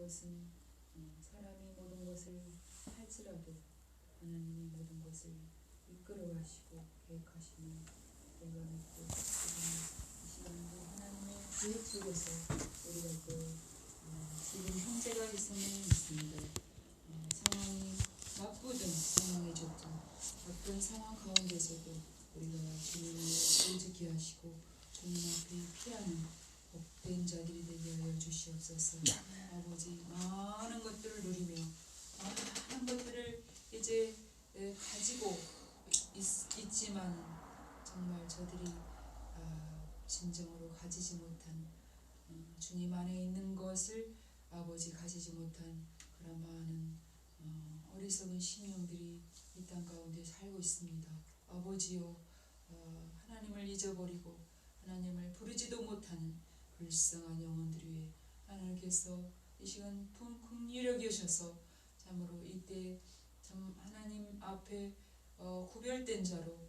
것은 사람이 모든 것을 할지라도 하나님이 모든 것을 이끌어 가시고 계획하시는 내가 믿고 이 시간도 하나님의 계획 속에서 우리가 또 지금 현재가 있음을 믿습니다. 상황이 나쁘든 상황이 좋든 어떤 상황 가운데서도 우리가 주님을 의지케 하시고 주님 앞에 피하는 복된 자들이 되게 하여 주시옵소서. 아버지, 많은 것들을 누리며 많은 것들을 이제 가지고 있지만 정말 저들이 진정으로 가지지 못한 주님 안에 있는 것을 아버지 가지지 못한 그런 많은 어리석은 심령들이 이 땅 가운데 살고 있습니다. 아버지요, 하나님을 잊어버리고 하나님을 부르지도 못하는 불쌍한 영혼들 위해 하나님께서 이 시간 긍휼히 여기셔서 참으로 이때 참 하나님 앞에 구별된 자로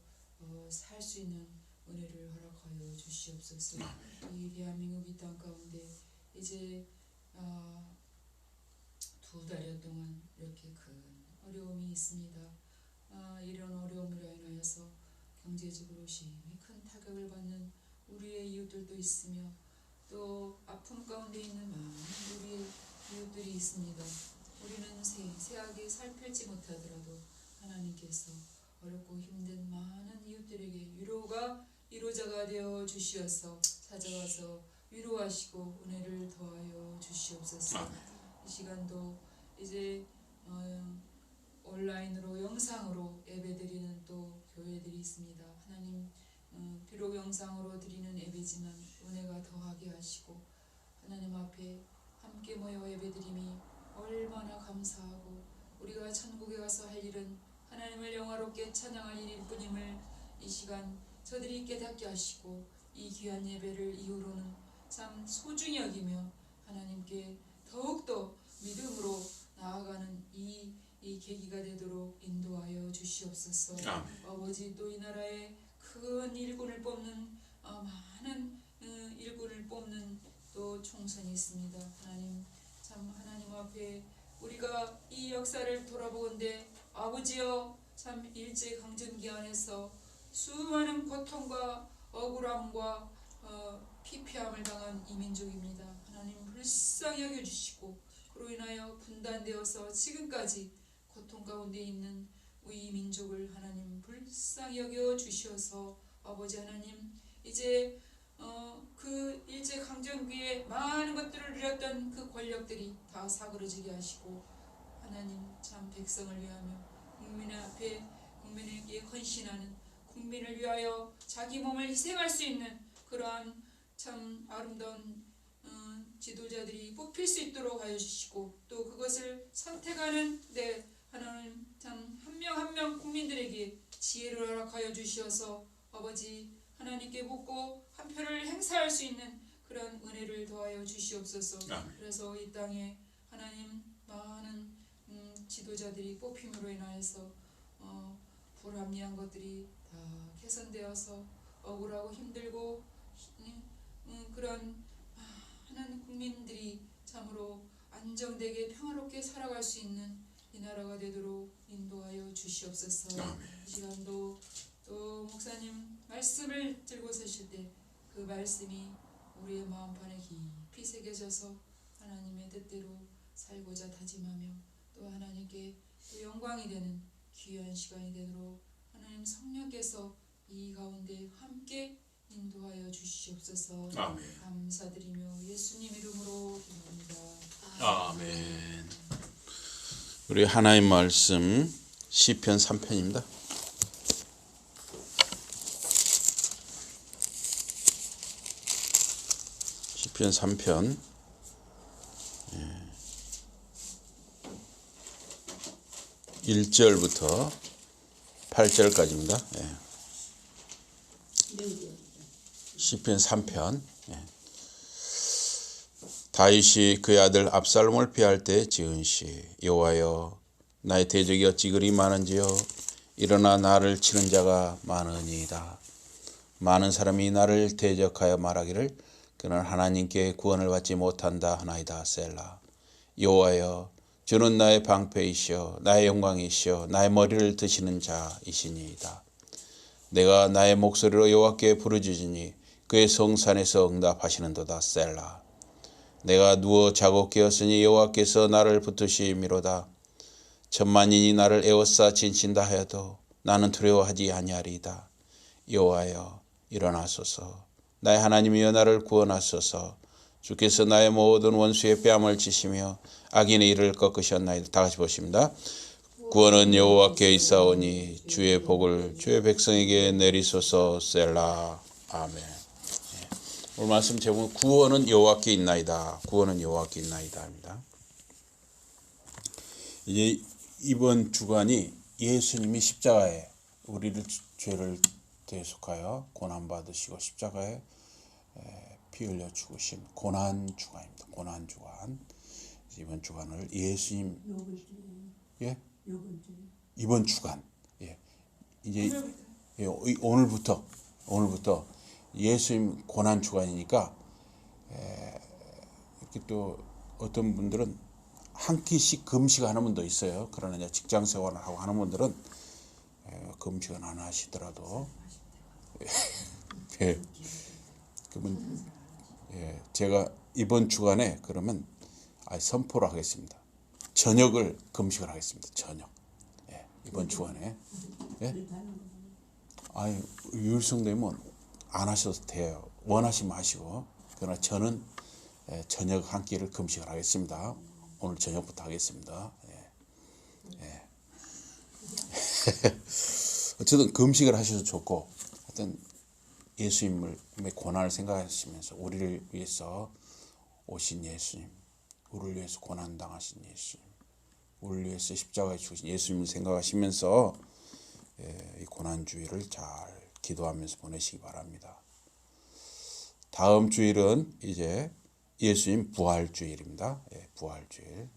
살 수 있는 은혜를 허락하여 주시옵소서. 이 대한민국 이 땅 가운데 이제 2달여 동안 이렇게 큰 어려움이 있습니다. 이런 어려움으로 인하여서 경제적으로 심히 큰 타격을 받는 우리의 이웃들도 있으며 또 아픔 가운데 있는 많은 우리의 이웃들이 있습니다. 우리는 세세하게 살필지 못하더라도 하나님께서 어렵고 힘든 많은 이웃들에게 위로가 위로자가 되어 주시어서 찾아와서 위로하시고 은혜를 더하여 주시옵소서. 이 시간도 이제 온라인으로 영상으로 예배드리는 또 교회들이 있습니다. 하나님, 비록 영상으로 드리는 예배지만 은혜가 더하게 하시고 하나님 앞에 함께 모여 예배드림이 얼마나 감사하고 우리가 천국에 가서 할 일은 하나님을 영화롭게 찬양할 일일 뿐임을 이 시간 저들이 깨닫게 하시고 이 귀한 예배를 이후로는 참 소중히 여기며 하나님께 더욱더 믿음으로 나아가는 이 계기가 되도록 인도하여 주시옵소서. 아버지, 또 이 나라에 큰 일꾼을 뽑는 많은 일꾼을 뽑는 또 총선이 있습니다. 하나님, 참 하나님 앞에 우리가 이 역사를 돌아보건대 아버지여, 참 일제강점기 안에서 수많은 고통과 억울함과 피폐함을 당한 이 민족입니다. 하나님 불쌍히 여겨주시고 그로 인하여 분단되어서 지금까지 고통 가운데 있는 우리 민족을 하나님 불쌍히 여겨주셔서 아버지 하나님, 이제 그 일제강점기에 많은 것들을 누렸던 그 권력들이 다 사그러지게 하시고 하나님, 참 백성을 위하며 국민 앞에 국민에게 헌신하는, 국민을 위하여 자기 몸을 희생할 수 있는 그러한 참 아름다운 지도자들이 뽑힐 수 있도록 하여 주시고 또 그것을 선택하는 하나님, 참 한 명 한 명 국민들에게 지혜를 허락하여 주시어서 아버지 하나님께 묻고 한 표를 행사할 수 있는 그런 은혜를 더하여 주시옵소서. 그래서 이 땅에 하나님 많은 지도자들이 뽑힘으로 인하여서 불합리한 것들이 다 개선되어서 억울하고 힘들고 그런 많은 국민들이 참으로 안정되게 평화롭게 살아갈 수 있는 이 나라가 되도록 인도하여 주시옵소서. 이 시간도 또 목사님 말씀을 들고 서실 때 그 말씀이 우리의 마음판에 깊이 새겨져서 하나님의 뜻대로 살고자 다짐하며 또 하나님께 또 영광이 되는 귀한 시간이 되도록 하나님 성령께서 이 가운데 함께 인도하여 주시옵소서. 아멘. 감사드리며 예수님 이름으로 기도합니다. 아멘. 우리 하나님 말씀 시편 3편입니다. 시편 3편 1절부터 8절까지입니다. 시편 3편. 다윗이 그의 아들 압살롬을 피할 때 지은 시. 여호와여, 나의 대적이 어찌 그리 많은지요. 일어나 나를 치는 자가 많으니이다. 많은 사람이 나를 대적하여 말하기를 그는 하나님께 구원을 받지 못한다 하나이다. 셀라. 여호와여 주는 나의 방패이시여 나의 영광이시여 나의 머리를 드시는 자이시니이다. 내가 나의 목소리로 여호와께 부르짖으니 그의 성산에서 응답하시는도다. 셀라. 내가 누워 자고 깨었으니 여호와께서 나를 붙드심이로다. 천만인이 나를 에워싸 진친다 하여도 나는 두려워하지 아니하리이다. 여호와여 일어나소서. 나의 하나님이여 나를 구원하소서. 주께서 나의 모든 원수의 뺨을 치시며 악인의 일을 꺾으셨나이다. 다 같이 보십니다. 구원은 여호와께 있사오니 주의 복을 주의 백성에게 내리소서. 셀라. 아멘. 오늘 말씀 제목은 구원은 여호와께 있나이다. 구원은 여호와께 있나이다 합니다. 이제 이번 주간이 예수님이 십자가에 우리를 죄를 대속하여 고난받으시고 십자가에 피 흘려 죽으신 고난 주간입니다. 고난 주간. 이번 주간을 예수님 예? 이번 주간. 예. 이제 오늘부터 예수님 고난 주간이니까 이렇게 또 어떤 분들은 한 끼씩 금식하는 분도 있어요. 그러나 이제 직장 생활을 하고 하는 분들은 금식은 안 하시더라도 예. 그러면 제가 이번 주간에 그러면 선포를 하겠습니다. 저녁을 금식을 하겠습니다. 저녁. 이번 주간에. 유일성되면 안 하셔도 돼요. 원하시면 하시고. 그러나 저는 저녁 한 끼를 금식을 하겠습니다. 오늘 저녁부터 하겠습니다. 어쨌든 금식을 하셔도 좋고, 하여튼 예수님의 고난을 생각하시면서 우리를 위해서 오신 예수님, 우리를 위해서 고난 당하신 예수님, 우리를 위해서 십자가에 죽으신 예수님을 생각하시면서 이 고난주일을 잘 기도하면서 보내시기 바랍니다. 다음 주일은 이제 예수님 부활주일입니다. 부활주일.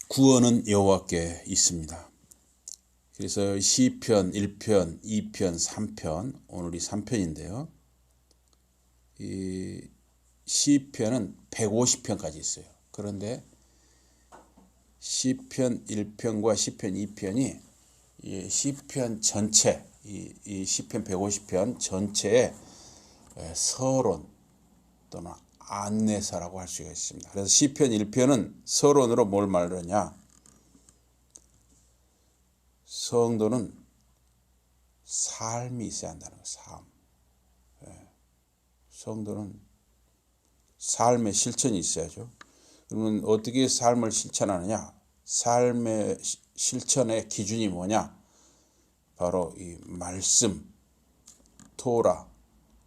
구원은 여호와께 있습니다. 그래서 시편 1편, 2편, 3편, 오늘이 3편인데요. 이 시편은 150편까지 있어요. 그런데 시편 1편과 시편 2편이 이 시편 전체, 이 시편 150편 전체의 서론 또는 안내사라고 할 수가 있습니다. 그래서 시편 1편은 서론으로 뭘 말하냐? 성도는 삶이 있어야 한다는 거예요. 삶. 성도는 삶의 실천이 있어야죠. 그러면 어떻게 삶을 실천하느냐? 삶의 실천의 기준이 뭐냐? 바로 이 말씀, 토라,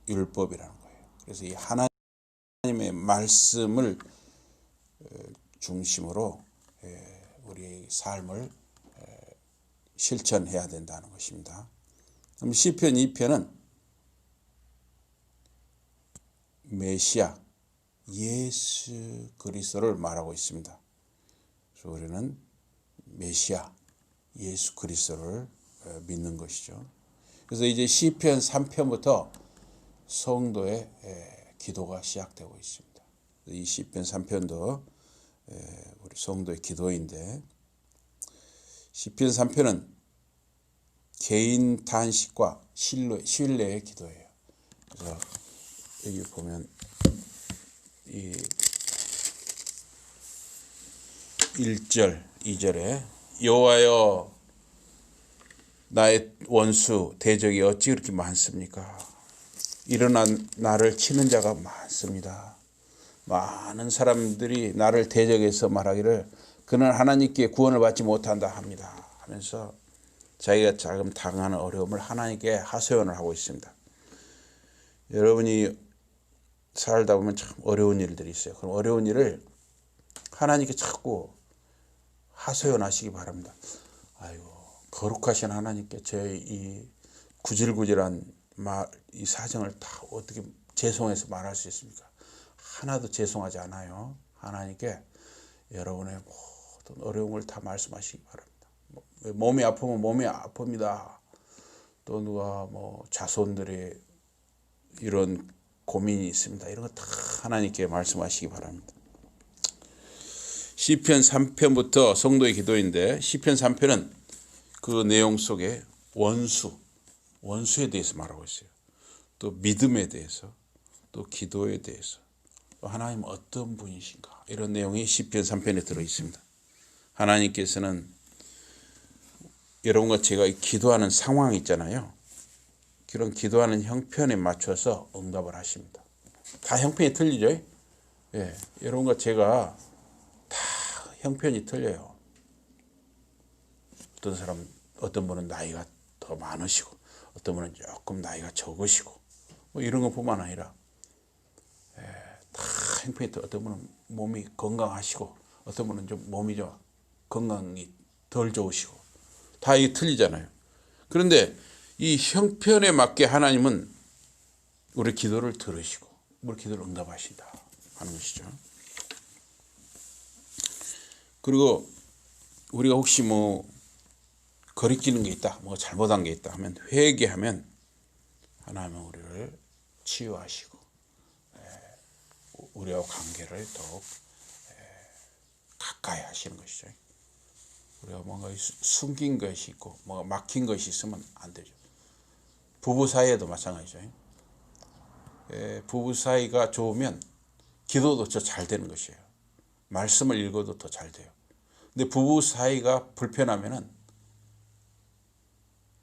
율법이라는 거예요. 그래서 이 하나님의 말씀을 중심으로 우리의 삶을 실천해야 된다는 것입니다. 그럼 시편 2편은 메시아, 예수 그리스도를 말하고 있습니다. 그래서 우리는 메시아, 예수 그리스도를 믿는 것이죠. 그래서 이제 시편 3편부터 성도의 기도가 시작되고 있습니다. 이 시편 3편도 우리 성도의 기도인데, 시편 3편은 개인 탄식과 신뢰의 기도예요. 그래서 여기 보면 이 1절, 2절에 여호와여 나의 원수 대적이 어찌 그렇게 많습니까? 일어나 나를 치는 자가 많습니다. 많은 사람들이 나를 대적해서 말하기를 그는 하나님께 구원을 받지 못한다 합니다. 하면서 자기가 지금 당하는 어려움을 하나님께 하소연을 하고 있습니다. 여러분이 살다 보면 참 어려운 일들이 있어요. 그럼 어려운 일을 하나님께 자꾸 하소연하시기 바랍니다. 아이고, 거룩하신 하나님께 제 이 구질구질한 이 사정을 다 어떻게 죄송해서 말할 수 있습니까? 하나도 죄송하지 않아요. 하나님께 여러분의 모든 어려움을 다 말씀하시기 바랍니다. 몸이 아프면 몸이 아픕니다. 또 누가 자손들이 이런 고민이 있습니다. 이런 거 다 하나님께 말씀하시기 바랍니다. 시편 3편부터 성도의 기도인데 시편 3편은 그 내용 속에 원수에 대해서 말하고 있어요. 또 믿음에 대해서, 또 기도에 대해서, 또 하나님은 어떤 분이신가, 이런 내용이 시편 3편에 들어 있습니다. 하나님께서는 여러분과 제가 기도하는 상황이 있잖아요. 그런 기도하는 형편에 맞춰서 응답을 하십니다. 다 형편이 틀리죠? 예, 여러분과 제가 다 형편이 틀려요. 어떤 분은 나이가 더 많으시고, 어떤 분은 조금 나이가 적으시고, 뭐 이런 것뿐만 아니라 다 형편이 틀려. 어떤 분은 몸이 건강하시고, 어떤 분은 좀 몸이 좀 건강이 덜 좋으시고, 다 이게 틀리잖아요. 그런데 이 형편에 맞게 하나님은 우리 기도를 들으시고 우리 기도를 응답하신다 하는 것이죠. 그리고 우리가 혹시 뭐 거리끼는 게 있다, 뭐 잘못한 게 있다 하면 회개하면 하나님은 우리를 치유하시고 우리와 관계를 더욱 가까이 하시는 것이죠. 우리가 뭔가 숨긴 것이 있고 뭔가 막힌 것이 있으면 안 되죠. 부부 사이에도 마찬가지죠. 부부 사이가 좋으면 기도도 더 잘 되는 것이에요. 말씀을 읽어도 더 잘 돼요. 근데 부부 사이가 불편하면은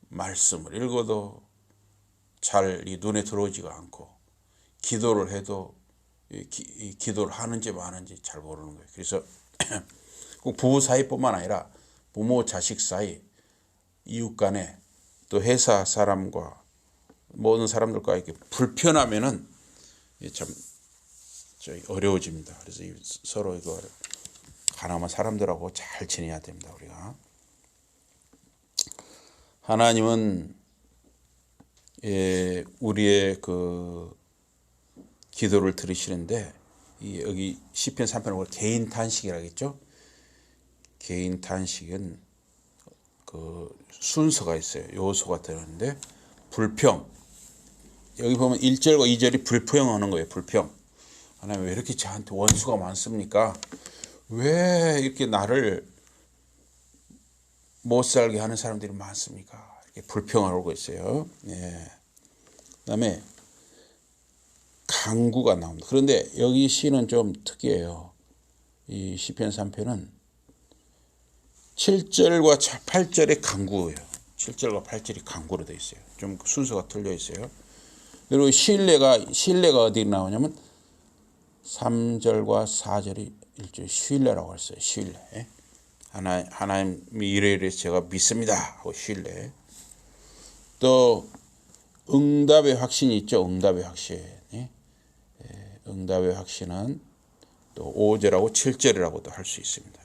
말씀을 읽어도 잘 눈에 들어오지가 않고, 기도를 해도 기도를 하는지 마는지 잘 모르는 거예요. 그래서 꼭 부부 사이뿐만 아니라 부모 자식 사이, 이웃 간에, 또 회사 사람과 모든 사람들과 이렇게 불편하면은 참 어려워집니다. 그래서 서로 이거 가나마 사람들하고 잘 지내야 됩니다. 우리가 하나님은 우리의 그 기도를 들으시는데, 여기 시편 3편을 개인 탄식이라고 했죠. 개인 탄식은 그 순서가 있어요. 요소가 들었는데, 불평, 여기 보면 1절과 2절이 불평하는 거예요. 불평. 하나님 왜 이렇게 저한테 원수가 많습니까? 왜 이렇게 나를 못 살게 하는 사람들이 많습니까? 이렇게 불평하고 있어요. 예. 그다음에 간구가 나옵니다. 그런데 여기 시는 좀 특이해요. 이 시편 3편은 7절과 8절의 간구예요. 7절과 8절이 간구로 되어 있어요. 좀 순서가 틀려 있어요. 그리고 신뢰가 어디 나오냐면 3절과 4절이 일종의 신뢰라고 했어요. 신뢰. 하나님이 이래 제가 믿습니다 하고 신뢰. 또 응답의 확신이 있죠. 응답의 확신. 응답의 확신은 또 5절하고 7절이라고도 할 수 있습니다.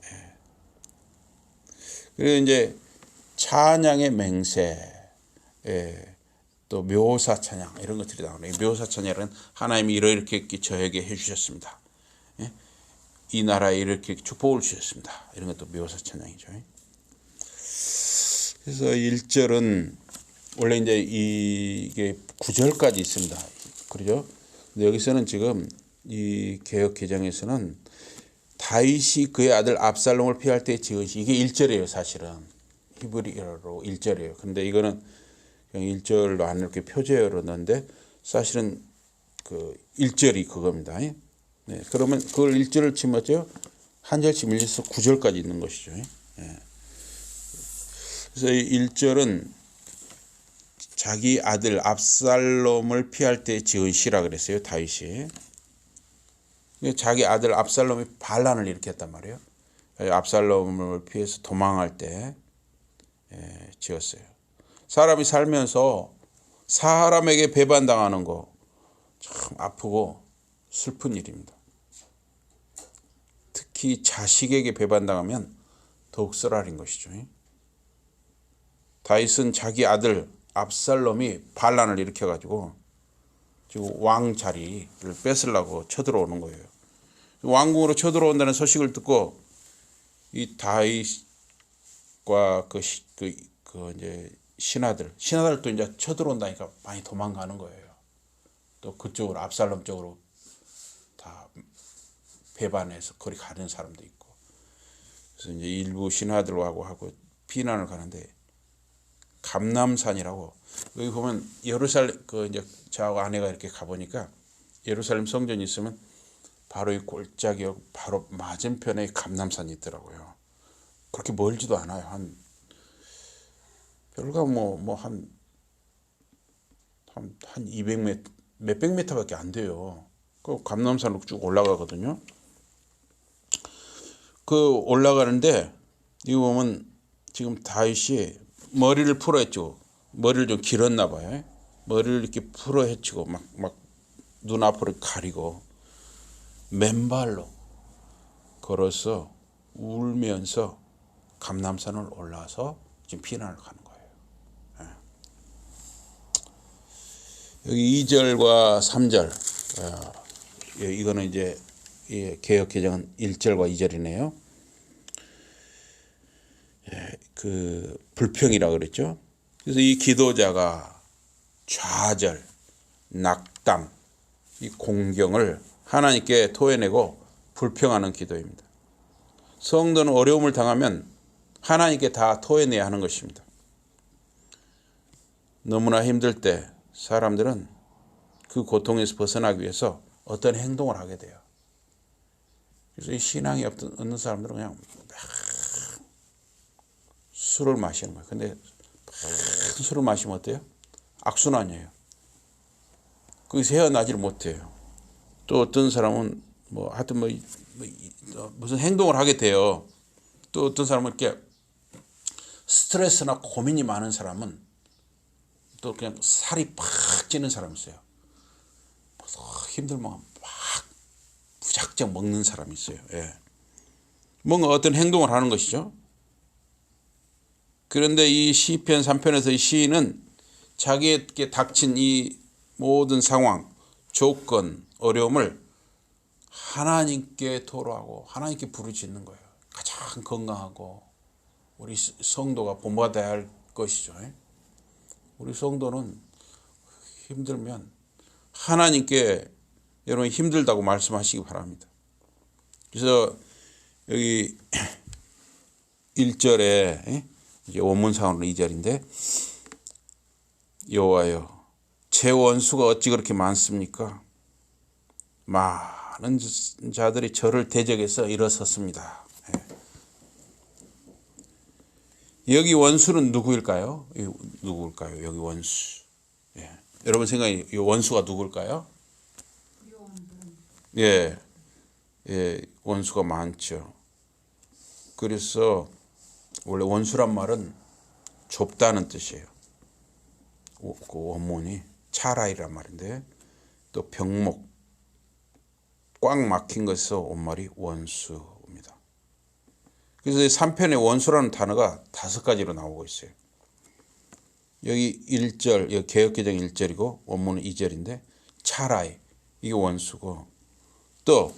그리고 이제 찬양의 맹세, 또 묘사 찬양, 이런 것들이 나오네요. 묘사 찬양은 하나님이 이렇게 저에게 해주셨습니다. 이 나라에 이렇게 축복을 주셨습니다. 이런 것도 묘사 찬양이죠. 그래서 1절은 원래 이제 이게 9절까지 있습니다. 그렇죠? 근데 여기서는 지금 이 개역 개정에서는 다윗이 그의 아들 압살롬을 피할 때 지은 시, 이게 1절이에요. 사실은 히브리어로 1절이에요. 근데 이거는 그냥 1절로 안 이렇게 표제어로 넣는데 사실은 그 1절이 그겁니다. 네, 그러면 그걸 1절을 치면요, 한 절씩 밀려서 9절까지 있는 것이죠. 그래서 이 1절은 자기 아들 압살롬을 피할 때 지은 시라 그랬어요. 다윗이. 자기 아들 압살롬이 반란을 일으켰단 말이에요. 압살롬을 피해서 도망할 때 지었어요. 사람이 살면서 사람에게 배반당하는 거 참 아프고 슬픈 일입니다. 특히 자식에게 배반당하면 더욱 쓰라린 것이죠. 다윗은 자기 아들 압살롬이 반란을 일으켜가지고 지금 왕 자리를 뺏으려고 쳐들어오는 거예요. 왕궁으로 쳐들어온다는 소식을 듣고 이 다윗과 그 이제 신하들도 이제 쳐들어온다니까 많이 도망가는 거예요. 또 그쪽으로 압살롬 쪽으로 다 배반해서 거리 가는 사람도 있고. 그래서 이제 일부 신하들하고 하고 피난을 가는데 감람산이라고 여기 보면 예루살렘 그 이제 저하고 아내가 이렇게 가보니까 예루살렘 성전이 있으면 바로 이 골짜기 바로 맞은편에 감람산이 있더라고요. 그렇게 멀지도 않아요. 한 별가 한 200m 몇백 미터밖에 안 돼요. 그 감람산으로 쭉 올라가거든요. 그 올라가는데 이거 보면 지금 다윗이 머리를 풀어헤치고 머리를 좀 길었나 봐요. 머리를 이렇게 풀어헤치고 막 눈앞을 가리고 맨발로 걸어서 울면서 감람산을 올라와서 지금 피난을 가는 거예요. 여기 2절과 3절 이거는 이제 개역개정은 1절과 2절이네요. 그 불평이라 그랬죠. 그래서 이 기도자가 좌절, 낙담, 이 공경을 하나님께 토해내고 불평하는 기도입니다. 성도는 어려움을 당하면 하나님께 다 토해내야 하는 것입니다. 너무나 힘들 때 사람들은 그 고통에서 벗어나기 위해서 어떤 행동을 하게 돼요. 그래서 이 신앙이 없는 사람들은 그냥 술을 마시는 거예요. 근데 술을 마시면 어때요? 악순환이에요. 거기서 헤어나지를 못해요. 또 어떤 사람은 하여튼 무슨 행동을 하게 돼요. 또 어떤 사람은 이렇게 스트레스나 고민이 많은 사람은 또 그냥 살이 팍 찌는 사람이 있어요. 힘들면 막 무작정 먹는 사람이 있어요. 예. 뭔가 어떤 행동을 하는 것이죠. 그런데 이 시편 3편에서 이 시인은 자기에게 닥친 이 모든 상황, 조건, 어려움을 하나님께 토로하고 하나님께 부르짖는 거예요. 가장 건강하고 우리 성도가 본받아야 할 것이죠. 우리 성도는 힘들면 하나님께 여러분 힘들다고 말씀하시기 바랍니다. 그래서 여기 1절에 이제 원문상으로 2절인데 여호와여 제 원수가 어찌 그렇게 많습니까? 많은 자들이 저를 대적해서 일어섰습니다. 여기 원수는 누구일까요? 누구일까요? 여기 원수. 여러분 생각에 이 원수가 누구일까요? 예, 원수가 많죠. 그래서 원래 원수란 말은 좁다는 뜻이에요. 그 원문이 차라이란 말인데 또 병목, 꽉 막힌 것에서 온 말이 원수입니다. 그래서 3편의 원수라는 단어가 5가지로 나오고 있어요. 여기 1절, 여기 개역개정 1절이고 원문은 2절인데 차라이, 이게 원수고 또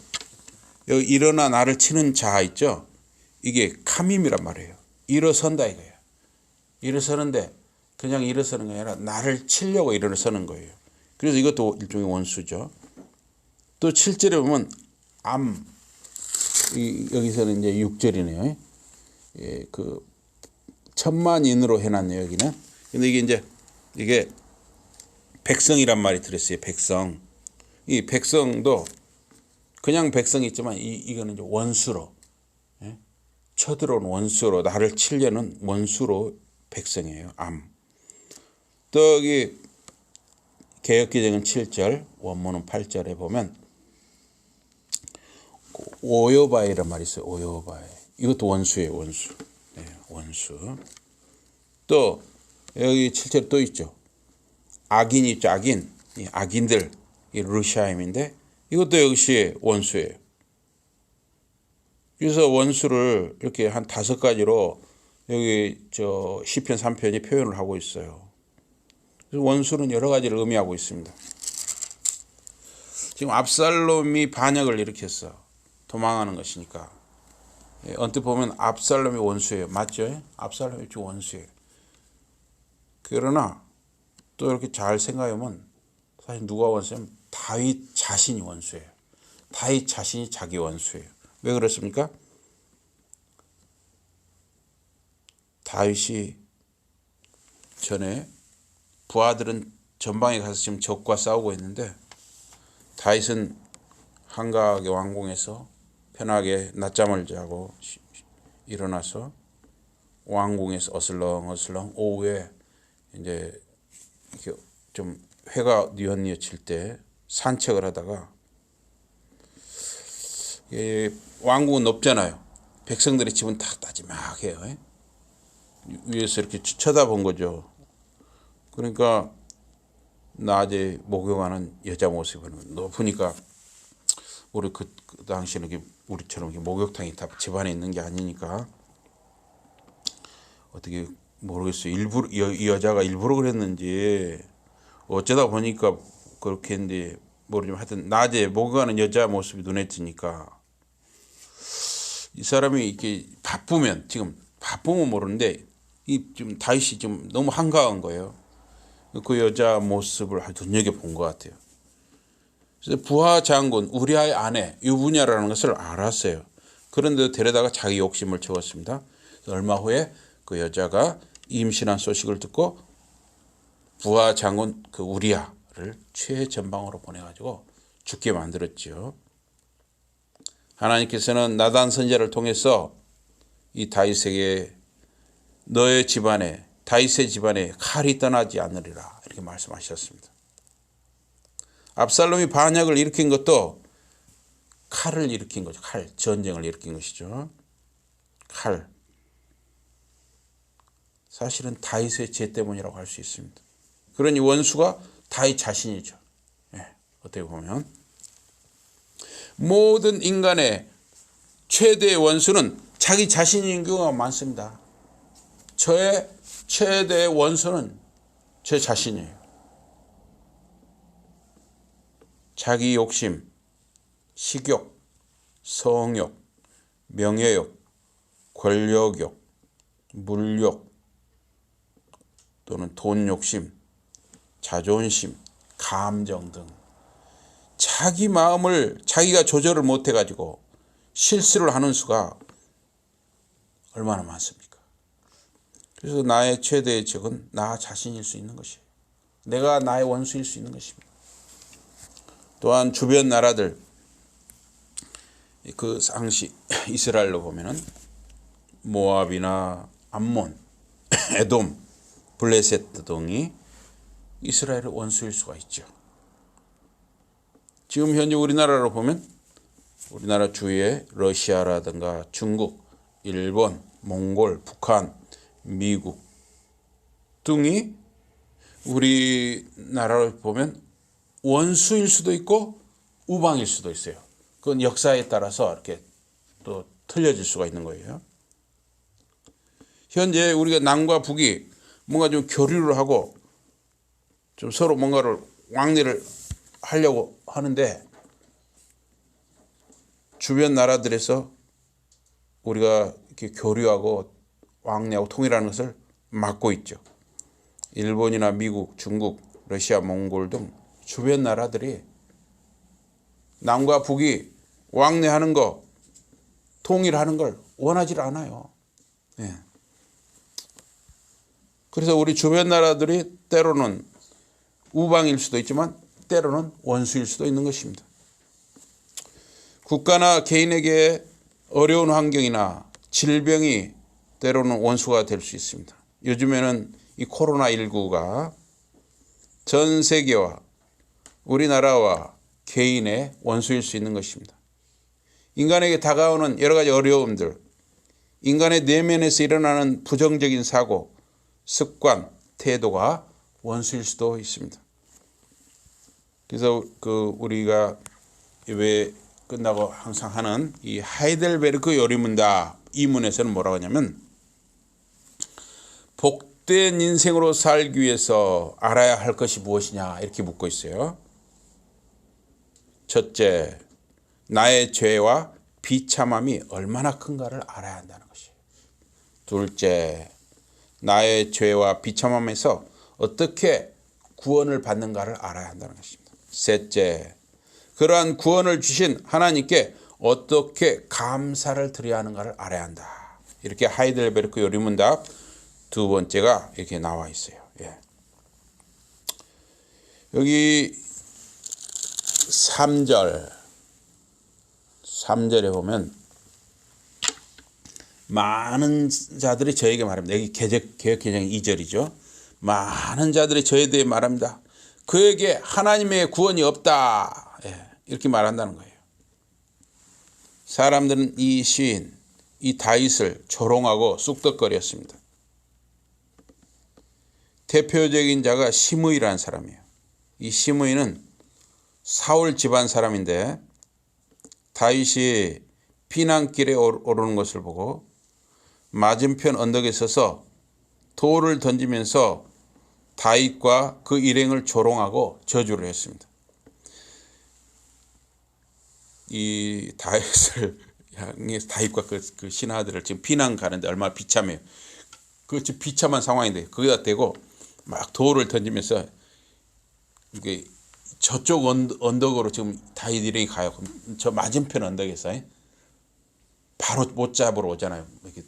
여기 일어나 나를 치는 자 있죠? 이게 카밈이란 말이에요. 일어선다 이거예요. 일어서는데 그냥 일어서는 게 아니라 나를 치려고 일어서는 거예요. 그래서 이것도 일종의 원수죠. 또 7절에 보면 여기서는 이제 6절이네요. 그 천만인으로 해놨네요 여기는. 근데 이게 백성이란 말이 들었어요. 백성. 이 백성도 그냥 백성이 있지만 이거는 이제 원수로 쳐들어온 원수로 나를 치려는 원수로 백성이에요. 또 여기 개역개정은 7절 원문은 8절에 보면 오요바이란 말이 있어요. 오요바이. 이것도 원수예요. 원수. 원수. 또 여기 7절 또 있죠. 악인 있죠. 악인. 이 악인들. 이 르샤임인데 이것도 역시 원수예요. 그래서 원수를 이렇게 한 5가지로 여기 시편 3편이 표현을 하고 있어요. 그래서 원수는 여러 가지를 의미하고 있습니다. 지금 압살롬이 반역을 일으켰어. 도망하는 것이니까. 언뜻 보면 압살롬이 원수예요. 맞죠? 압살롬이 원수예요. 그러나 또 이렇게 잘 생각해보면 사실 누가 원수냐면 다윗 자신이 원수예요. 다윗 자신이 자기 원수예요. 왜 그렇습니까? 다윗이 전에 부하들은 전방에 가서 지금 적과 싸우고 있는데 다윗은 한가하게 왕궁에서 편하게 낮잠을 자고 일어나서 왕궁에서 어슬렁어슬렁 오후에 이제 이렇게 좀 해가 뉘엿뉘엿칠 때 산책을 하다가 왕궁은 높잖아요. 백성들의 집은 다 따지막해요. 위에서 이렇게 쳐다본 거죠. 그러니까 낮에 목욕하는 여자 모습을 높으니까 우리 그 당시에는 이렇게 우리처럼 이렇게 목욕탕이 다 집안에 있는 게 아니니까 어떻게 모르겠어요. 일부러 이 여자가 일부러 그랬는지 어쩌다 보니까 그렇게 했는데 모르지만 하여튼 낮에 목욕하는 여자 모습이 눈에 띄니까 이 사람이 이렇게 바쁘면 지금 바쁘면 모르는데 이 좀 다윗이 좀 너무 한가한 거예요. 그 여자 모습을 눈여겨 본 것 같아요. 그래서 부하 장군 우리아의 아내 유부녀라는 것을 알았어요. 그런데 데려다가 자기 욕심을 채웠습니다. 얼마 후에 그 여자가 임신한 소식을 듣고 부하 장군 그 우리아를 최전방으로 보내가지고 죽게 만들었지요. 하나님께서는 나단 선지자를 통해서 이 다윗에게 너의 집안에 다윗의 집안에 칼이 떠나지 않으리라 이렇게 말씀하셨습니다. 압살롬이 반역을 일으킨 것도 칼을 일으킨 거죠. 칼, 전쟁을 일으킨 것이죠. 칼. 사실은 다윗의 죄 때문이라고 할 수 있습니다. 그러니 원수가 다윗 자신이죠. 어떻게 보면 모든 인간의 최대의 원수는 자기 자신인 경우가 많습니다. 저의 최대의 원수는 제 자신이에요. 자기 욕심, 식욕, 성욕, 명예욕, 권력욕, 물욕 또는 돈 욕심, 자존심, 감정 등 자기 마음을 자기가 조절을 못해가지고 실수를 하는 수가 얼마나 많습니까? 그래서 나의 최대의 적은 나 자신일 수 있는 것이에요. 내가 나의 원수일 수 있는 것입니다. 또한 주변 나라들 그 당시 이스라엘로 보면은 모압이나 암몬, 에돔, 블레셋 등이 이스라엘의 원수일 수가 있죠. 지금 현재 우리나라로 보면 우리나라 주위에 러시아라든가 중국, 일본, 몽골, 북한, 미국 등이 우리나라를 보면 원수일 수도 있고 우방일 수도 있어요. 그건 역사에 따라서 이렇게 또 틀려질 수가 있는 거예요. 현재 우리가 남과 북이 뭔가 좀 교류를 하고 좀 서로 뭔가를 왕래를 하려고 하는데 주변 나라들에서 우리가 이렇게 교류하고 왕래하고 통일하는 것을 막고 있죠. 일본이나 미국, 중국, 러시아, 몽골 등 주변 나라들이 남과 북이 왕래하는 거, 통일하는 걸 원하지 않아요. 그래서 우리 주변 나라들이 때로는 우방일 수도 있지만 때로는 원수일 수도 있는 것입니다. 국가나 개인에게 어려운 환경이나 질병이 때로는 원수가 될 수 있습니다. 요즘에는 이 코로나19가 전 세계와 우리나라와 개인의 원수일 수 있는 것입니다. 인간에게 다가오는 여러 가지 어려움들, 인간의 내면에서 일어나는 부정적인 사고, 습관, 태도가 원수일 수도 있습니다. 그래서 우리가 왜 끝나고 항상 하는 이 하이델베르크 요리문답 이 문에서는 뭐라고 하냐면 복된 인생으로 살기 위해서 알아야 할 것이 무엇이냐 이렇게 묻고 있어요. 첫째, 나의 죄와 비참함이 얼마나 큰가를 알아야 한다는 것이에요. 둘째, 나의 죄와 비참함에서 어떻게 구원을 받는가를 알아야 한다는 것입니다. 셋째, 그러한 구원을 주신 하나님께 어떻게 감사를 드려야 하는가를 알아야 한다. 이렇게 하이델베르크 요리문답 두 번째가 이렇게 나와 있어요. 예. 여기 3절에 보면 많은 자들이 저에게 말합니다. 여기 개역개정 2절이죠. 많은 자들이 저에 대해 말합니다. 그에게 하나님의 구원이 없다. 예, 이렇게 말한다는 거예요. 사람들은 이 시인, 이 다윗을 조롱하고 쑥덕거렸습니다. 대표적인 자가 시므이라는 사람이에요. 이 시므이는 사울 집안 사람인데 다윗이 피난길에 오르는 것을 보고 맞은편 언덕에 서서 돌을 던지면서 다윗과 그 일행을 조롱하고 저주를 했습니다. 이 다윗을 향해 다윗과 그 신하들을 지금 피난 가는데 얼마나 비참해요. 그 지금 비참한 상황인데 거기다 대고 막 돌을 던지면서 이게 저쪽 언덕으로 지금 다윗 일행이 가요. 그럼 저 맞은편 언덕에서 바로 못 잡으러 오잖아요. 이렇게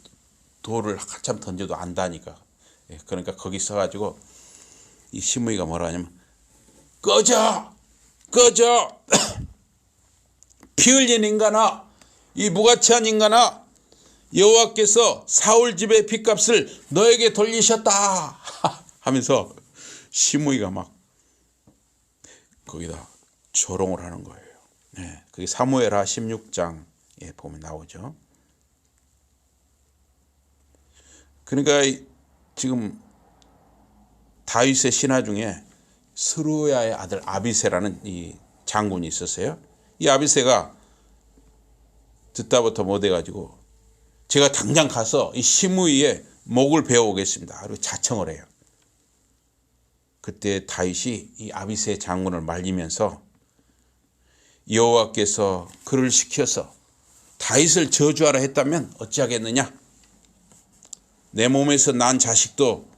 돌을 한참 던져도 안다니까. 그러니까 거기 서가지고 이 시므이가 뭐라 하냐면 꺼져! 피 흘린 인간아, 이 무가치한 인간아, 여호와께서 사울 집의 핏값을 너에게 돌리셨다 하면서 시므이가 막 거기다 조롱을 하는 거예요. 네, 그게 사무엘하 16장에 보면 나오죠. 그러니까 지금 다윗의 신하 중에 스루야의 아들 아비새라는 이 장군이 있었어요. 이 아비새가 듣다부터 못해가지고 제가 당장 가서 이 시므이의 목을 베어오겠습니다. 그리고 자청을 해요. 그때 다윗이 이 아비새 장군을 말리면서 여호와께서 그를 시켜서 다윗을 저주하라 했다면 어찌하겠느냐? 내 몸에서 난 자식도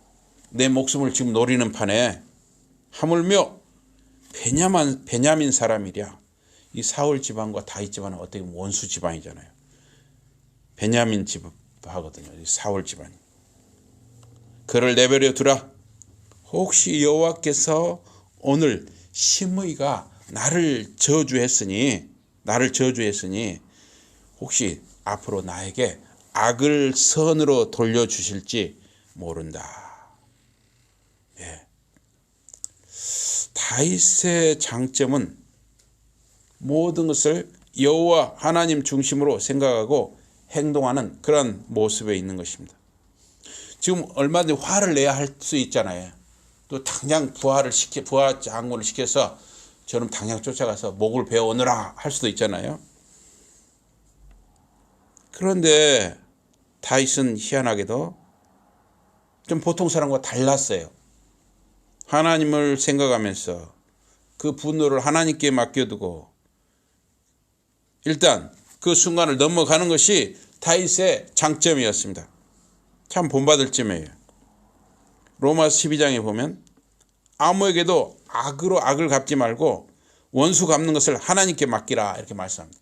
내 목숨을 지금 노리는 판에 하물며 베냐민 사람이랴. 이 사울 집안과 다윗 집안은 어떻게 보면 원수 집안이잖아요. 베냐민 집하거든요. 사울 집안이. 그를 내버려 두라. 혹시 여호와께서 오늘 시므이가 나를 저주했으니 혹시 앞으로 나에게 악을 선으로 돌려주실지 모른다. 예. 다윗의 장점은 모든 것을 여호와 하나님 중심으로 생각하고 행동하는 그런 모습에 있는 것입니다. 지금 얼마든지 화를 내야 할 수 있잖아요. 또 당장 부하 장군을 시켜서 저는 당장 쫓아가서 목을 베어 오너라 할 수도 있잖아요. 그런데 다윗은 희한하게도 좀 보통 사람과 달랐어요. 하나님을 생각하면서 그 분노를 하나님께 맡겨두고 일단 그 순간을 넘어가는 것이 다윗의 장점이었습니다. 참 본받을 점이에요. 로마서 12장에 보면 아무에게도 악으로 악을 갚지 말고 원수 갚는 것을 하나님께 맡기라 이렇게 말씀합니다.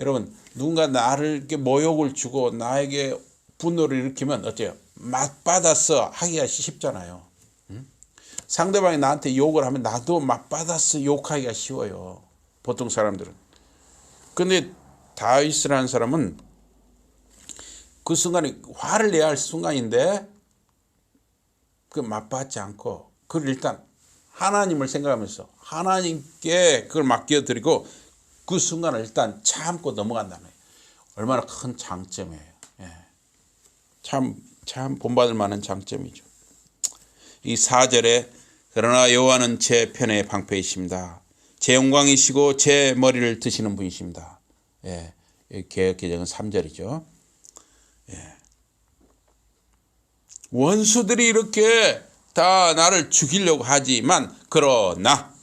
여러분 누군가 나를 이렇게 모욕을 주고 나에게 분노를 일으키면 어때요? 맞받아서 하기가 쉽잖아요. 상대방이 나한테 욕을 하면 나도 맞받아서 욕하기가 쉬워요. 보통 사람들은. 그런데 다윗이라는 사람은 그 순간에 화를 내야 할 순간인데 그 맞받지 않고 그걸 일단 하나님을 생각하면서 하나님께 그걸 맡겨드리고 그 순간을 일단 참고 넘어간다는 거예요. 얼마나 큰 장점이에요. 예. 참 본받을 만한 장점이죠. 이 4절에 그러나 여호와는 제 편의 방패이십니다. 제 영광이시고 제 머리를 드시는 분이십니다. 예. 개역개정은 3절이죠. 예. 원수들이 이렇게 다 나를 죽이려고 하지만 그러나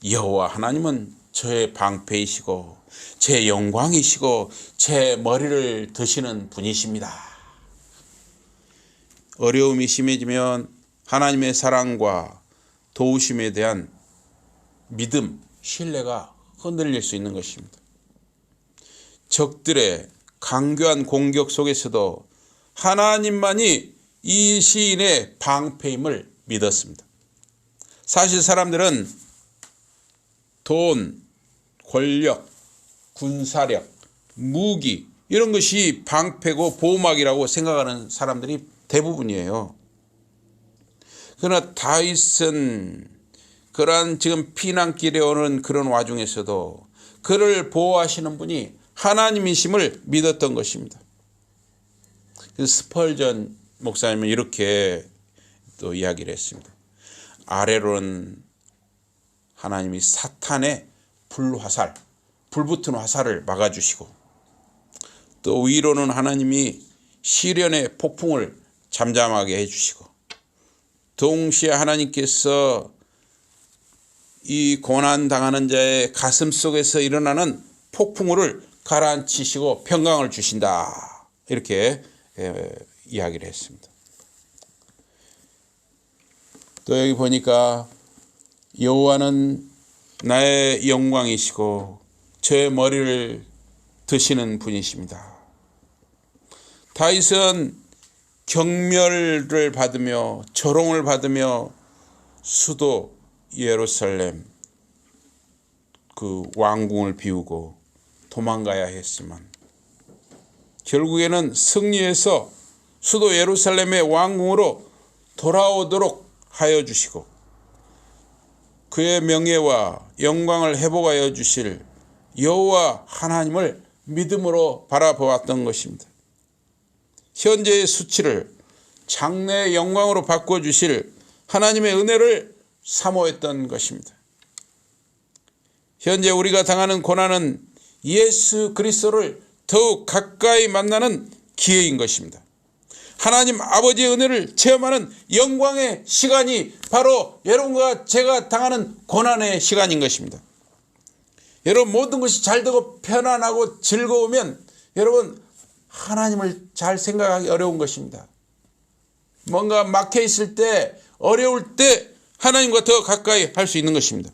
여호와 하나님은 저의 방패이시고 제 영광이시고 제 머리를 드시는 분이십니다. 어려움이 심해지면 하나님의 사랑과 도우심에 대한 믿음, 신뢰가 흔들릴 수 있는 것입니다. 적들의 강교한 공격 속에서도 하나님만이 이 시인의 방패임을 믿었습니다. 사실 사람들은 돈, 권력, 군사력, 무기 이런 것이 방패고 보호막이라고 생각하는 사람들이 대부분이에요. 그러나 다윗은 그러한 지금 피난길에 오는 그런 와중에서도 그를 보호하시는 분이 하나님이심을 믿었던 것입니다. 스펄전 목사님은 이렇게 또 이야기를 했습니다. 아래로는 하나님이 사탄의 불화살, 불붙은 화살을 막아주시고, 또 위로는 하나님이 시련의 폭풍을 잠잠하게 해주시고, 동시에 하나님께서 이 고난당하는 자의 가슴 속에서 일어나는 폭풍우를 가라앉히시고 평강을 주신다. 이렇게 이야기를 했습니다. 또 여기 보니까 여호와는 나의 영광이시고 제 머리를 드시는 분이십니다. 다윗은 경멸을 받으며 조롱을 받으며 수도 예루살렘 그 왕궁을 비우고 도망가야 했지만 결국에는 승리해서 수도 예루살렘의 왕궁으로 돌아오도록 하여 주시고 그의 명예와 영광을 회복하여 주실 여호와 하나님을 믿음으로 바라보았던 것입니다. 현재의 수치를 장래의 영광으로 바꿔주실 하나님의 은혜를 사모했던 것입니다. 현재 우리가 당하는 고난은 예수 그리스도를 더욱 가까이 만나는 기회인 것입니다. 하나님 아버지의 은혜를 체험하는 영광의 시간이 바로 여러분과 제가 당하는 고난의 시간인 것입니다. 여러분 모든 것이 잘 되고 편안하고 즐거우면 여러분 하나님을 잘 생각하기 어려운 것입니다. 뭔가 막혀 있을 때 어려울 때 하나님과 더 가까이 할 수 있는 것입니다.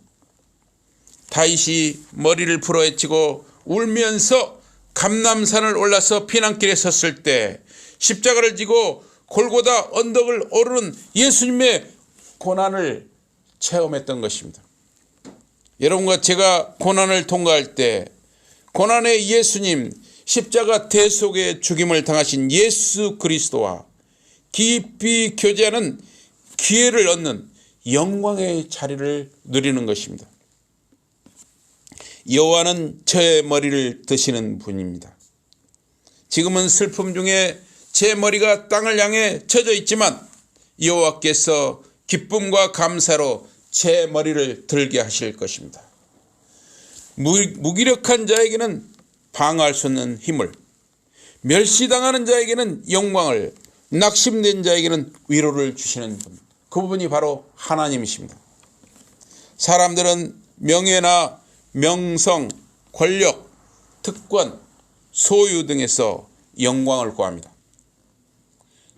다윗이 머리를 풀어헤치고 울면서 감람산을 올라서 피난길에 섰을 때 십자가를 지고 골고다 언덕을 오르는 예수님의 고난을 체험했던 것입니다. 여러분과 제가 고난을 통과할 때 고난의 예수님, 십자가 대속의 죽임을 당하신 예수 그리스도와 깊이 교제하는 기회를 얻는 영광의 자리를 누리는 것입니다. 여호와는 저의 머리를 드시는 분입니다. 지금은 슬픔 중에 제 머리가 땅을 향해 쳐져 있지만 여호와께서 기쁨과 감사로 제 머리를 들게 하실 것입니다. 무기력한 자에게는 방어할 수 없는 힘을, 멸시당하는 자에게는 영광을, 낙심된 자에게는 위로를 주시는 분, 그분이 바로 하나님이십니다. 사람들은 명예나 명성, 권력, 특권, 소유 등에서 영광을 구합니다.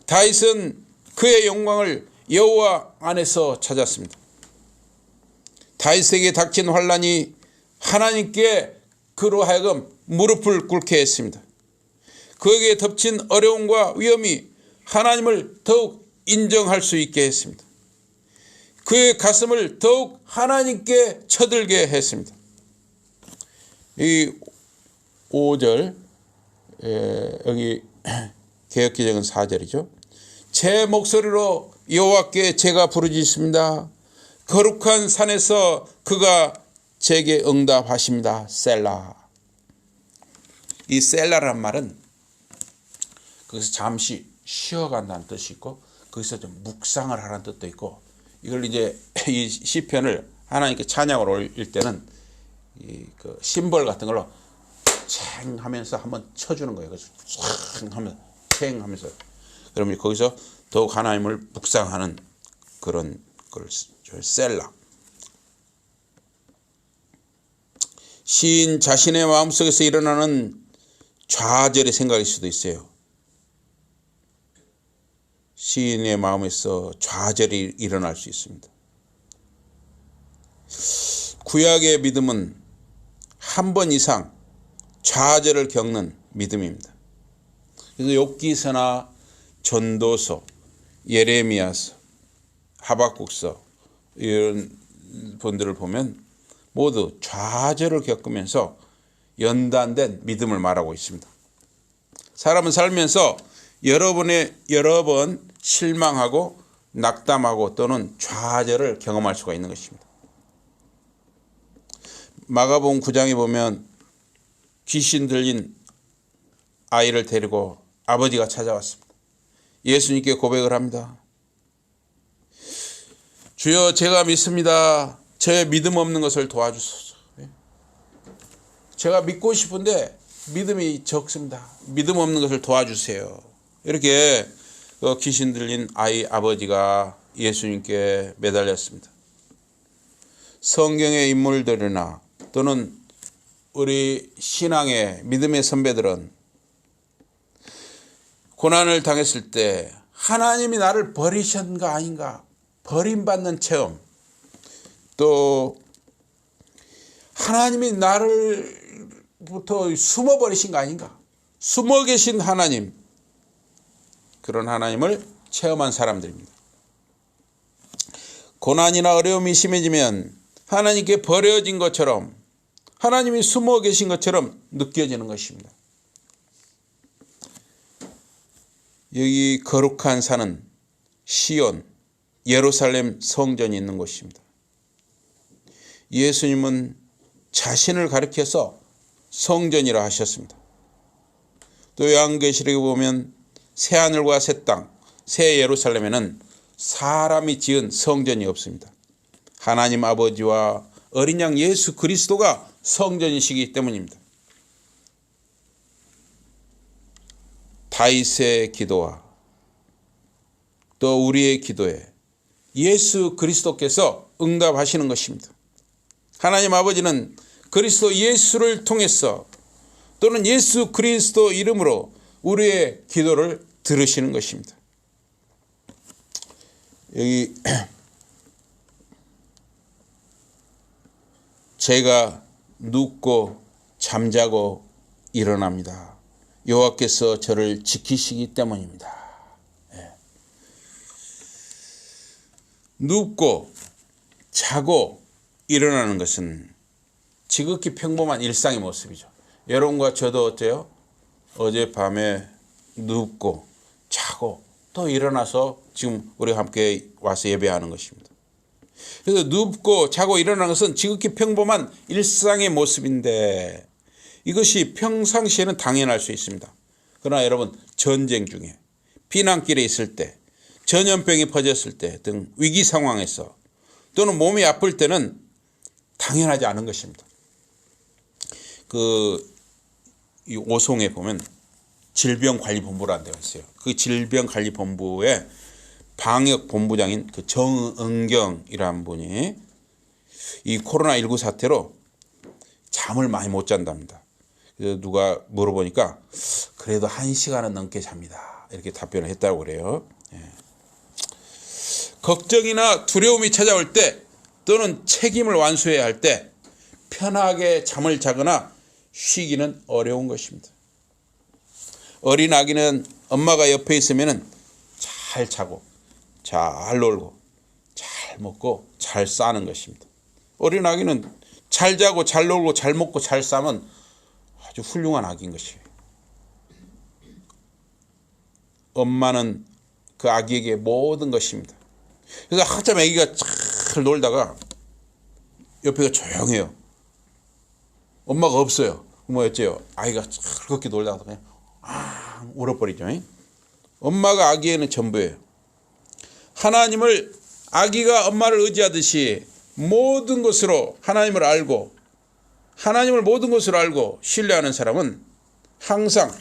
다윗은 그의 영광을 여호와 안에서 찾았습니다. 다윗에게 닥친 환난이 하나님께 그로 하여금 무릎을 꿇게 했습니다. 그에게 덮친 어려움과 위험이 하나님을 더욱 인정할 수 있게 했습니다. 그의 가슴을 더욱 하나님께 쳐들게 했습니다. 이 5절 여기 개역기적은 4절이죠. 제 목소리로 여호와께 제가 부르짖습니다. 거룩한 산에서 그가 제게 응답하십니다. 셀라. 이 셀라라는 말은 거기서 잠시 쉬어간다는 뜻이 있고 거기서 좀 묵상을 하라는 뜻도 있고, 이걸 이제 이 시편을 하나님께 찬양을 올릴 때는 그 심벌 같은 걸로 챙 하면서 한번 쳐주는 거예요. 그래서 챙 하면서 챙 하면서 그러면 거기서 더욱 하나님을 묵상하는 그런 걸 셀라. 시인 자신의 마음속에서 일어나는 좌절의 생각일 수도 있어요. 시인의 마음에서 좌절이 일어날 수 있습니다. 구약의 믿음은 한 번 이상 좌절을 겪는 믿음입니다. 그래서 욥기서나 전도서, 예레미야서, 하박국서 이런 분들을 보면 모두 좌절을 겪으면서 연단된 믿음을 말하고 있습니다. 사람은 살면서 여러 번 실망하고 낙담하고 또는 좌절을 경험할 수가 있는 것입니다. 마가복음 9장에 보면 귀신 들린 아이를 데리고 아버지가 찾아왔습니다. 예수님께 고백을 합니다. 주여, 제가 믿습니다. 저의 믿음 없는 것을 도와주소서. 제가 믿고 싶은데 믿음이 적습니다. 믿음 없는 것을 도와주세요. 이렇게 귀신 들린 아이 아버지가 예수님께 매달렸습니다. 성경의 인물들이나 또는 우리 신앙의 믿음의 선배들은 고난을 당했을 때 하나님이 나를 버리셨는가 아닌가, 버림받는 체험, 또 하나님이 나를부터 숨어버리신 거 아닌가, 숨어 계신 하나님, 그런 하나님을 체험한 사람들입니다. 고난이나 어려움이 심해지면 하나님께 버려진 것처럼, 하나님이 숨어 계신 것처럼 느껴지는 것입니다. 여기 거룩한 산은 시온, 예루살렘 성전이 있는 곳입니다. 예수님은 자신을 가리켜서 성전이라 하셨습니다. 또 요한계시록에 보면 새하늘과 새 땅, 새 예루살렘에는 사람이 지은 성전이 없습니다. 하나님 아버지와 어린 양 예수 그리스도가 성전이시기 때문입니다. 다윗의 기도와 또 우리의 기도에 예수 그리스도께서 응답하시는 것입니다. 하나님 아버지는 그리스도 예수를 통해서 또는 예수 그리스도 이름으로 우리의 기도를 들으시는 것입니다. 여기 제가 눕고 잠자고 일어납니다. 여호와께서 저를 지키시기 때문입니다. 눕고 자고 일어나는 것은 지극히 평범한 일상의 모습이죠. 여러분과 저도 어때요? 어젯밤에 눕고 자고 또 일어나서 지금 우리가 함께 와서 예배하는 것입니다. 그래서 눕고 자고 일어나는 것은 지극히 평범한 일상의 모습인데 이것이 평상시에는 당연할 수 있습니다. 그러나 여러분, 전쟁 중에, 피난길에 있을 때, 전염병이 퍼졌을 때 등 위기 상황에서 또는 몸이 아플 때는 당연하지 않은 것입니다. 이 오송에 보면 질병관리본부라는 데가 있어요. 그 질병관리본부의 방역본부장인 그 정은경이라는 분이 이 코로나19 사태로 잠을 많이 못 잔답니다. 그래서 누가 물어보니까 그래도 1시간은 넘게 잡니다. 이렇게 답변을 했다고 그래요. 걱정이나 두려움이 찾아올 때 또는 책임을 완수해야 할 때 편하게 잠을 자거나 쉬기는 어려운 것입니다. 어린 아기는 엄마가 옆에 있으면 잘 자고 잘 놀고 잘 먹고 잘 싸는 것입니다. 어린 아기는 잘 자고 잘 놀고 잘 먹고 잘 싸면 아주 훌륭한 아기인 것이에요. 엄마는 그 아기에게 모든 것입니다. 그래서 한참 아기가 잘 놀다가 옆에가 조용해요. 엄마가 없어요. 어째요? 아이가 그렇게 놀다가 그냥 울어버리죠. 엄마가 아기에는 전부예요. 하나님을 아기가 엄마를 의지하듯이 모든 것으로 하나님을 알고 하나님을 모든 것으로 알고 신뢰하는 사람은 항상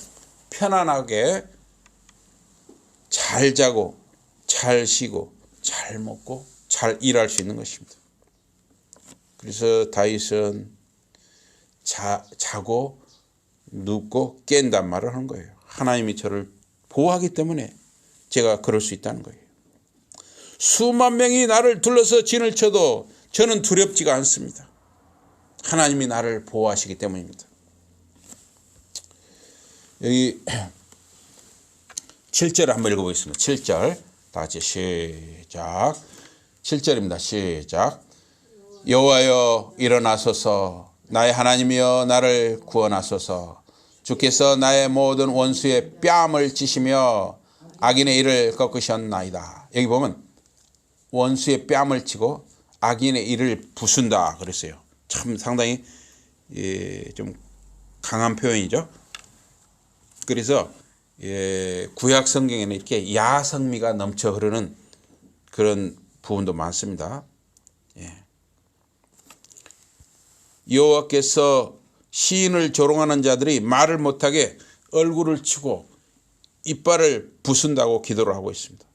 편안하게 잘 자고 잘 쉬고 잘 먹고 잘 일할 수 있는 것입니다. 그래서 다윗은 자고 눕고 깬단 말을 하는 거예요. 하나님이 저를 보호하기 때문에 제가 그럴 수 있다는 거예요. 수만 명이 나를 둘러서 진을 쳐도 저는 두렵지가 않습니다. 하나님이 나를 보호하시기 때문입니다. 여기 7절 한번 읽어보겠습니다. 7절 다 같이 시작. 7절입니다. 시작. 여호와여 일어나소서, 나의 하나님이여 나를 구원하소서. 주께서 나의 모든 원수의 뺨을 치시며 악인의 일을 꺾으셨나이다. 여기 보면 원수의 뺨을 치고 악인의 일을 부순다 그랬어요. 참 상당히 좀 강한 표현이죠. 그래서 구약 성경에는 이렇게 야성미가 넘쳐 흐르는 그런 부분도 많습니다. 여호와께서 시인을 조롱하는 자들이 말을 못하게 얼굴을 치고 이빨을 부순다고 기도를 하고 있습니다.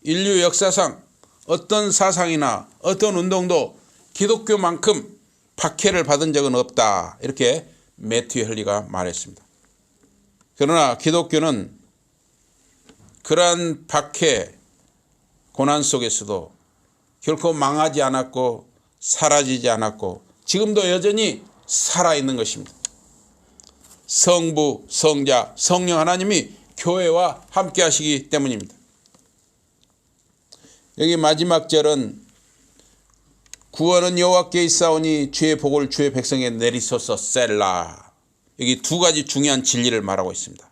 인류 역사상 어떤 사상이나 어떤 운동도 기독교만큼 박해를 받은 적은 없다. 이렇게 매튜 헨리가 말했습니다. 그러나 기독교는 그러한 박해, 고난 속에서도 결코 망하지 않았고 사라지지 않았고 지금도 여전히 살아있는 것입니다. 성부, 성자, 성령 하나님이 교회와 함께 하시기 때문입니다. 여기 마지막 절은 구원은 여호와께 있사오니 주의 복을 주의 백성에 내리소서 셀라. 여기 두 가지 중요한 진리를 말하고 있습니다.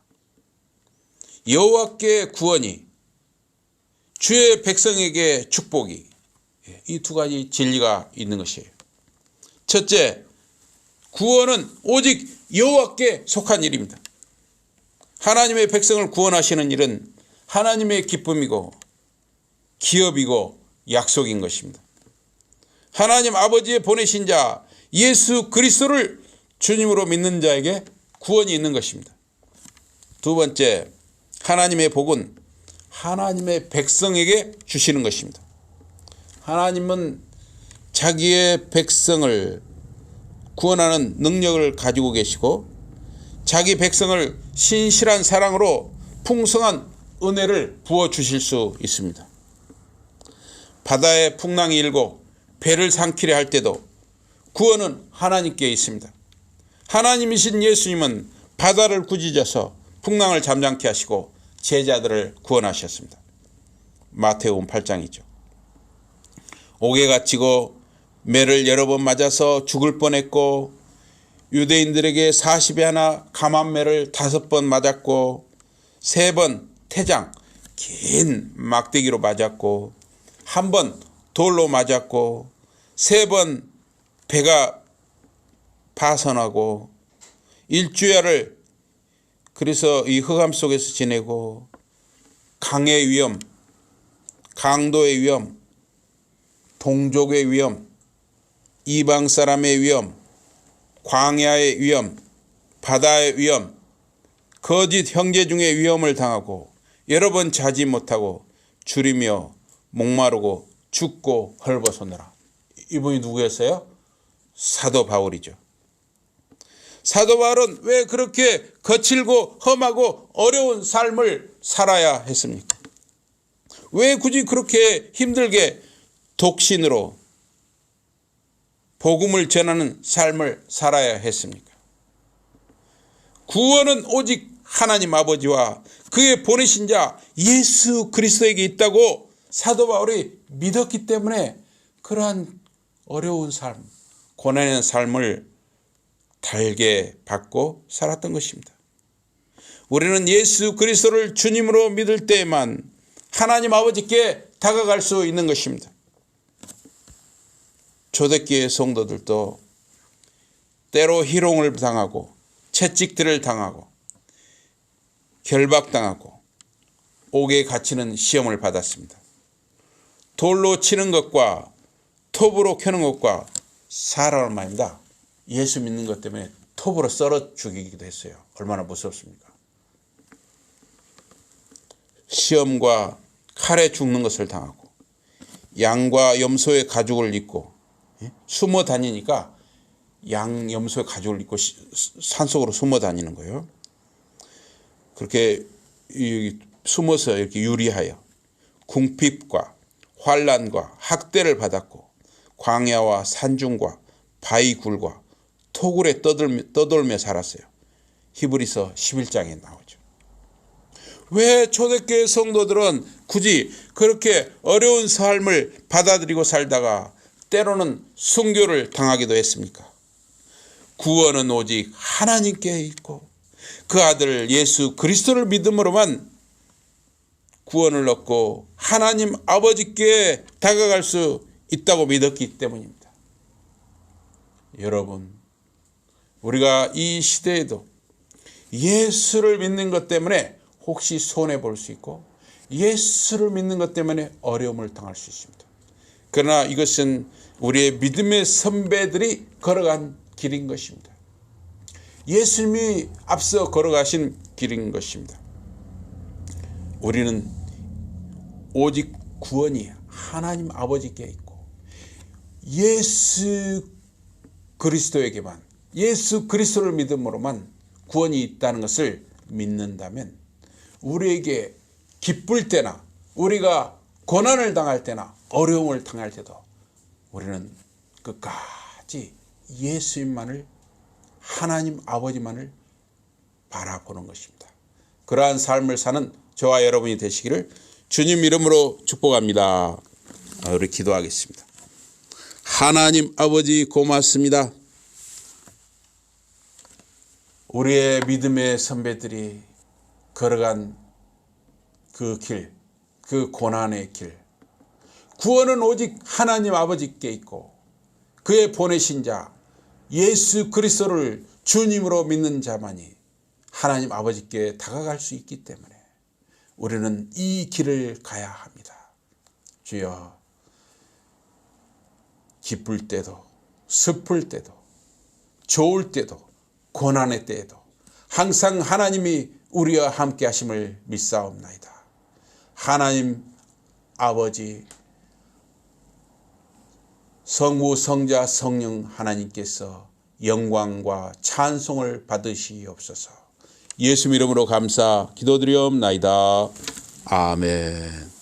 여호와께 구원이, 주의 백성에게 축복이, 이 두 가지 진리가 있는 것이에요. 첫째, 구원은 오직 여호와께 속한 일입니다. 하나님의 백성을 구원하시는 일은 하나님의 기쁨이고 기업이고 약속인 것입니다. 하나님 아버지의 보내신 자 예수 그리스도를 주님으로 믿는 자에게 구원이 있는 것입니다. 두 번째, 하나님의 복은 하나님의 백성에게 주시는 것입니다. 하나님은 자기의 백성을 구원하는 능력을 가지고 계시고 자기 백성을 신실한 사랑으로 풍성한 은혜를 부어주실 수 있습니다. 바다에 풍랑이 일고 배를 삼키려 할 때도 구원은 하나님께 있습니다. 하나님이신 예수님은 바다를 꾸짖어서 풍랑을 잠잠케 하시고 제자들을 구원하셨습니다. 마태복음 8장이죠. 옥에 갇히고 매를 여러 번 맞아서 죽을 뻔했고 유대인들에게 40에 하나 감한매를 5번 맞았고 3번 태장 긴 막대기로 맞았고 1번 돌로 맞았고 3번 배가 파선하고 일주야를 그래서 이 흑암 속에서 지내고 강의 위험, 강도의 위험, 동족의 위험, 이방 사람의 위험, 광야의 위험, 바다의 위험, 거짓 형제 중에 위험을 당하고 여러 번 자지 못하고 줄이며 목마르고 죽고 헐벗었노라. 이분이 누구였어요? 사도 바울이죠. 사도 바울은 왜 그렇게 거칠고 험하고 어려운 삶을 살아야 했습니까? 왜 굳이 그렇게 힘들게 독신으로 복음을 전하는 삶을 살아야 했습니까? 구원은 오직 하나님 아버지와 그의 보내신 자 예수 그리스도에게 있다고 사도 바울이 믿었기 때문에 그러한 어려운 삶, 고난의 삶을 달게 받고 살았던 것입니다. 우리는 예수 그리스도를 주님으로 믿을 때에만 하나님 아버지께 다가갈 수 있는 것입니다. 초대교회 성도들도 때로 희롱을 당하고 채찍들을 당하고 결박당하고 옥에 갇히는 시험을 받았습니다. 돌로 치는 것과 톱으로 켜는 것과 사람은 말입니다. 예수 믿는 것 때문에 톱으로 썰어 죽이기도 했어요. 얼마나 무섭습니까? 시험과 칼에 죽는 것을 당하고 양과 염소의 가죽을 입고 숨어 다니니까 양, 염소의 가죽을 입고 산속으로 숨어 다니는 거예요. 그렇게 숨어서 이렇게 유리하여 궁핍과 환난과 학대를 받았고 광야와 산중과 바위굴과 토굴에 떠돌며 살았어요. 히브리서 11장에 나오죠. 왜 초대교회 성도들은 굳이 그렇게 어려운 삶을 받아들이고 살다가 때로는 순교를 당하기도 했습니까? 구원은 오직 하나님께 있고 그 아들 예수 그리스도를 믿음으로만 구원을 얻고 하나님 아버지께 다가갈 수 있다고 믿었기 때문입니다. 여러분, 우리가 이 시대에도 예수를 믿는 것 때문에 혹시 손해볼 수 있고 예수를 믿는 것 때문에 어려움을 당할 수 있습니다. 그러나 이것은 우리의 믿음의 선배들이 걸어간 길인 것입니다. 예수님이 앞서 걸어가신 길인 것입니다. 우리는 오직 구원이 하나님 아버지께 있고 예수 그리스도에게만, 예수 그리스도를 믿음으로만 구원이 있다는 것을 믿는다면 우리에게 기쁠 때나 우리가 고난을 당할 때나 어려움을 당할 때도 우리는 끝까지 예수님만을, 하나님 아버지만을 바라보는 것입니다. 그러한 삶을 사는 저와 여러분이 되시기를 주님 이름으로 축복합니다. 우리 기도하겠습니다. 하나님 아버지 고맙습니다. 우리의 믿음의 선배들이 걸어간 그 길, 그 고난의 길, 구원은 오직 하나님 아버지께 있고 그의 보내신 자 예수 그리스도를 주님으로 믿는 자만이 하나님 아버지께 다가갈 수 있기 때문에 우리는 이 길을 가야 합니다. 주여, 기쁠 때도 슬플 때도 좋을 때도 고난의 때에도 항상 하나님이 우리와 함께 하심을 믿사옵나이다. 하나님 아버지, 성부 성자 성령 하나님께서 영광과 찬송을 받으시옵소서. 예수 이름으로 감사 기도드리옵나이다. 아멘.